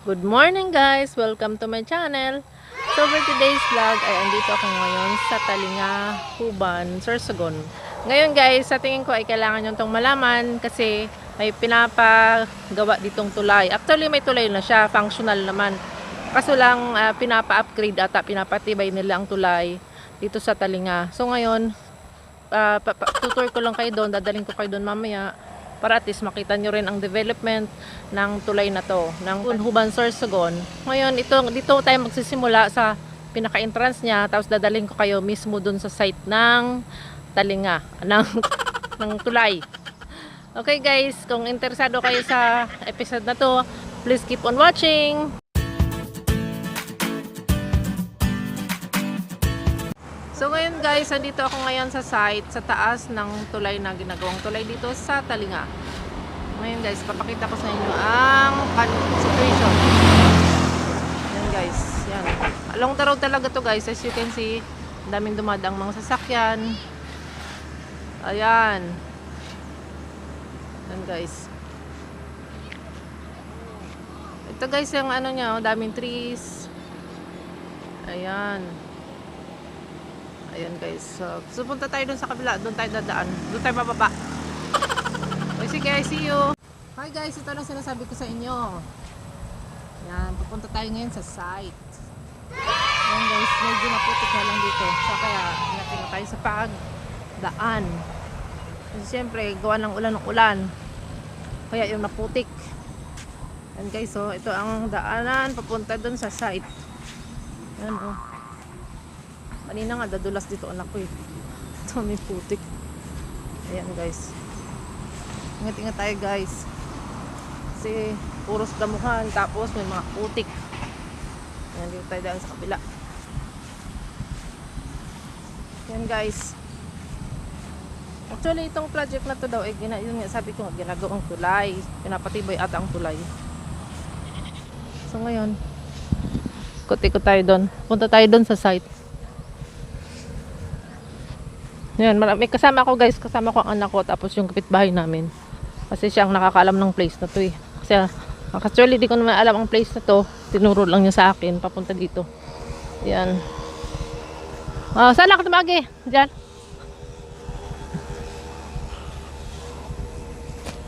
Good morning guys! Welcome to my channel. So for today's vlog ay andito ako ngayon sa Talinga, Huban, Sorsogon. Ngayon guys, sa tingin ko ay kailangan nyo itong malaman kasi may pinapagawa ditong tulay. Actually may tulay na siya, functional naman. Kaso lang pinapa-upgrade ata, pinapatibay nila ang tulay dito sa Talinga. So ngayon, tutur ko lang kayo doon, dadaling ko kayo doon mamaya para at least makita nyo rin ang development ng tulay na to, ng Huban Sorsogon. Ngayon, dito tayo magsisimula sa pinaka-entrance niya, tapos dadaling ko kayo mismo dun sa site ng Talinga, ng tulay. Okay guys, kung interesado kayo sa episode na to, please keep on watching! So ngayon guys, andito ako ngayon sa site, sa taas ng tulay na ginagawang tulay dito sa Talinga. Ngayon guys, papakita ko sa inyo ang situation. Yan guys, yan. Along the road talaga to guys, as you can see, daming dumadang mga sasakyan. Ayan. Yan guys. Ito guys, yung ano niya, daming trees. Ayan. Ayan guys, so punta tayo dun sa kabila, dun tayo dadaan, dun tayo bababa. Okay, sige, see you. Hi guys, ito lang sinasabi ko sa inyo. Yan, pupunta tayo ngayon sa site. Ayan guys, medyo naputik na lang dito, so kaya natin tayo sa pagdaan. Kasi syempre, gawa ng ulan, kaya yung naputik. Ayan guys, so ito ang daanan papunta dun sa site. Ayan oh. Kanina nga, dadulas dito anak ko eh. Ito may putik. Ayan guys. Ingat-ingat tayo guys. Kasi puros damuhan. Tapos may mga putik. Ayan, dito tayo daan sa kabila. Ayan guys. Actually itong project na to daw eh, yun nga sabi ko nga, ginagawang tulay. Pinapatibay ata ang tulay. So ngayon, ikot-ikot tayo doon. Punta tayo doon sa site. Yan, may kasama ko guys, kasama ko ang anak ko, tapos yung kapitbahay namin. Kasi siya ang nakakaalam ng place na to eh. Kasi actually di ko naman alam ang place na to, tinuro lang niya sa akin, papunta dito. Yan. Saan lang ka tumagi? Diyan.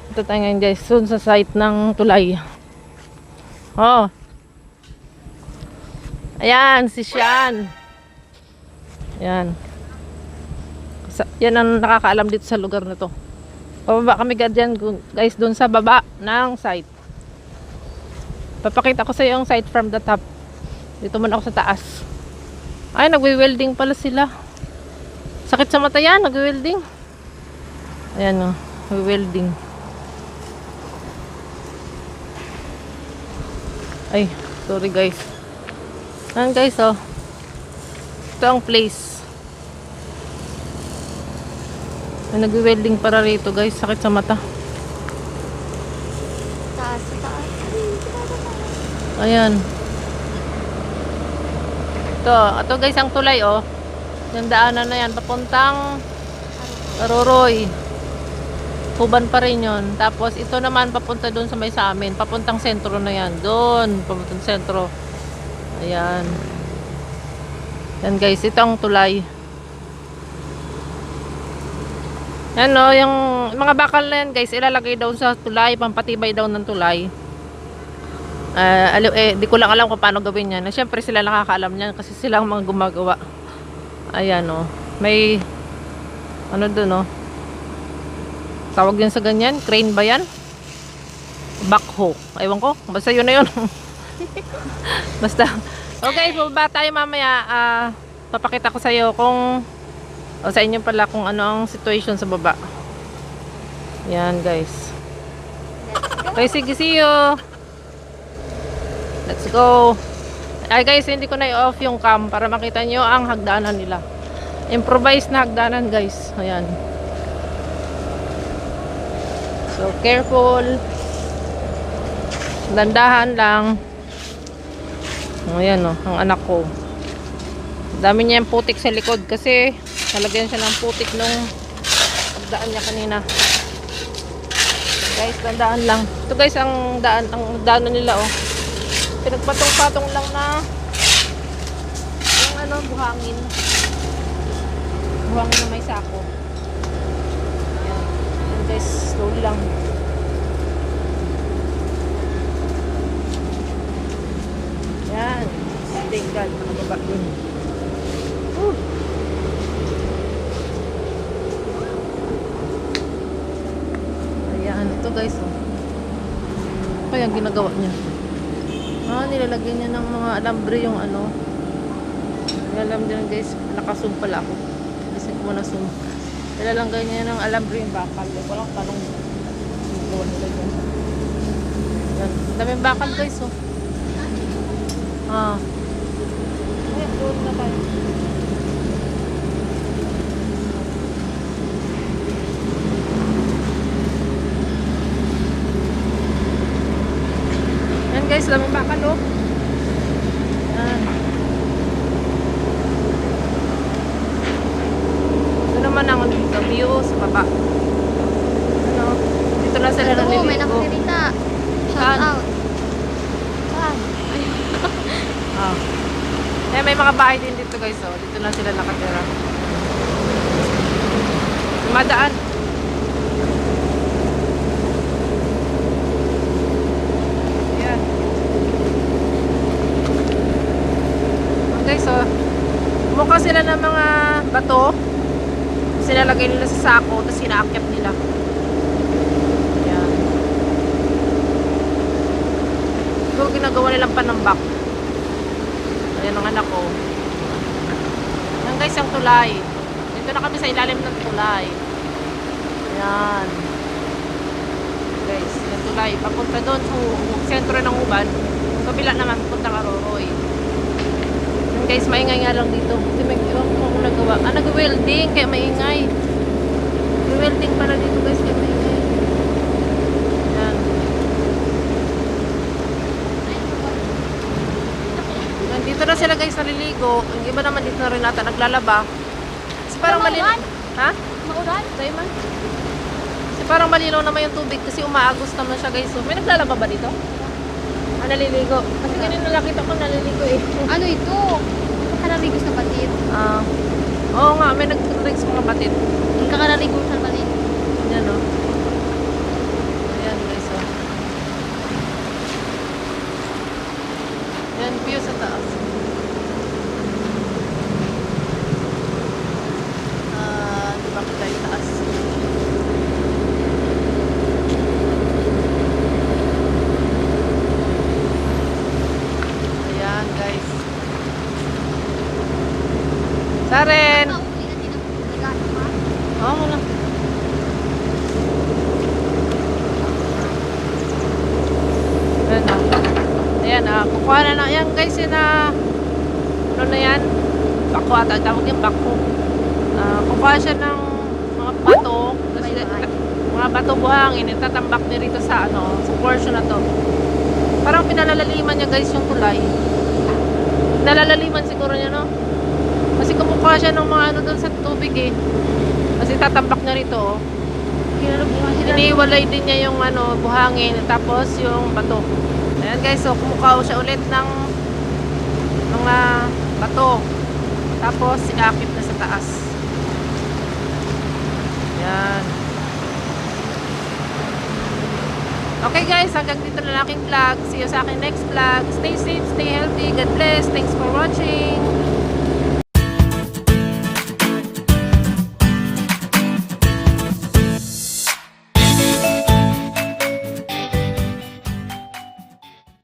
Ito tayo ngayon guys, soon sa site ng tulay. Oh. Ayan, si Sian. Ayan. Yan ang nakakaalam dito sa lugar na to. Pababa kami dyan guys, dun sa baba ng site. Papakita ko sa iyo yung site from the top. Dito muna ako sa taas. Ay, nagwe-welding pala sila. Sakit sa mata yan, nagwe-welding. Ayan o, nagwe-welding. Ay, sorry guys. Ayan guys oh. Ito ang place. Nag-welding para rito guys, sakit sa mata. Taas. Ayan. Ito guys ang tulay oh. Yung daanan na yan, papuntang Aroroy. Huban pa rin yun. Tapos ito naman papunta doon sa may sa amin. Papuntang sentro na yan. Doon, papuntang sentro. Ayan. Yan guys, ito ang tulay. Ano, yung mga bakal na yan guys, ilalagay daw sa tulay, pampatibay daw ng tulay. Di ko lang alam kung paano gawin yan. Siyempre sila nakakaalam niyan kasi sila ang mga gumagawa. Ayan o. May, ano dun o. Tawag yun sa ganyan? Crane ba yan? Backhoe. Ewan ko. Basta yun na yun. Basta. Okay, baba tayo mamaya. Papakita ko sa iyo kung sa inyo pala kung ano ang situation sa baba. Yan guys. Okay, sige, see you. Let's go. Ay guys, hindi ko na i-off yung cam para makita nyo ang hagdanan nila. Improvised na hagdanan guys. Ayan. So careful. Dandahan lang. Ayan o, ang anak ko. Dami niya yung putik sa likod kasi nalagyan siya ng putik nung pagdaan niya kanina. Guys, tandaan lang. Ito guys ang daanan nila oh. Pinagpatong-patong lang na yung ano, buhangin. Buhangin na may sako. Ayan. Ayan guys, slowly lang. Ayan. Thank God, nakababa dun. Ayan, ito guys. Oh. Kaya ginagawa niya. Nilalagyan niya ng mga alambre yung ano. Alam din guys, nakasum pala ako. Kasi ko na sum. Nilalagyan niya ng alambre yung bakal. Walang tanong. Gawa nila dyan. Yan. Daming bakal guys oh. Ayan, doon na tayo. Ayan guys, daming bakal oh. Ayan. Ito naman ang view sa baba. Ano? Dito na sila naliligo. May nakakirita. Shout out. Saan? Eh, may mga bahay din dito guys oh. Dito na sila nakatira. Dumadaan. Ayan. Guys oh. Mukha sila ng mga bato. Sinalagay nila sa sako, tapos sinaakyat nila. Ayan. Ito ginagawa nilang panambak. Ayan ang anak ko. Ayan guys, ang tulay. Dito na kami sa ilalim ng tulay. Ayan. Guys, yung tulay. Papunta doon sa sentro ng Uban. Kabila naman, punta Karoroy. Ayan guys, maingay nga lang dito. Kasi may iwan ko kung nagawa. Nag-welding, kaya maingay. Nag-welding pala dito guys, kaya maingay. Ayan. Dito na sila guys naliligo. Yung iba naman dito na rin nata naglalaba. Kasi parang malinaw. Ha? Maulan? Tayo man. Kasi parang malinaw naman yung tubig kasi umaagos naman siya guys. So, may naglalaba ba dito? Naliligo. Kasi ganun nakita ko naliligo eh. Ano ito? Magkakaraligo sa batit. Oo nga, may nag-rig sa mga batit. Magkakaraligo sa batit. Yan o. Ayan guys o. Yan, view sa taas. Diba kita yung taas? Ayan guys. Saren! Oo, wala. Ayan, kukuha na yan guys, yun ano na yan? Bako ata, tawag yung bako. Kukuha siya ng mga bato, kasi, mga bato buhangin, itatambak niya rito sa ano, sa portion na to. Parang pinalalaliman niya guys yung tulay. Pinalalaliman siguro niya, no? Kasi kumukuha siya ng mga ano doon sa tubig eh. Kasi tatambak niya rito oh. Iniwalay din niya yung ano, buhangin, tapos yung bato. Ayan guys, so kumukuha siya ulit ng mga bato. Tapos iakit na sa taas. Ayan. Okay guys, hanggang dito na lang aking vlog. See you sa aking next vlog. Stay safe, stay healthy. God bless. Thanks for watching.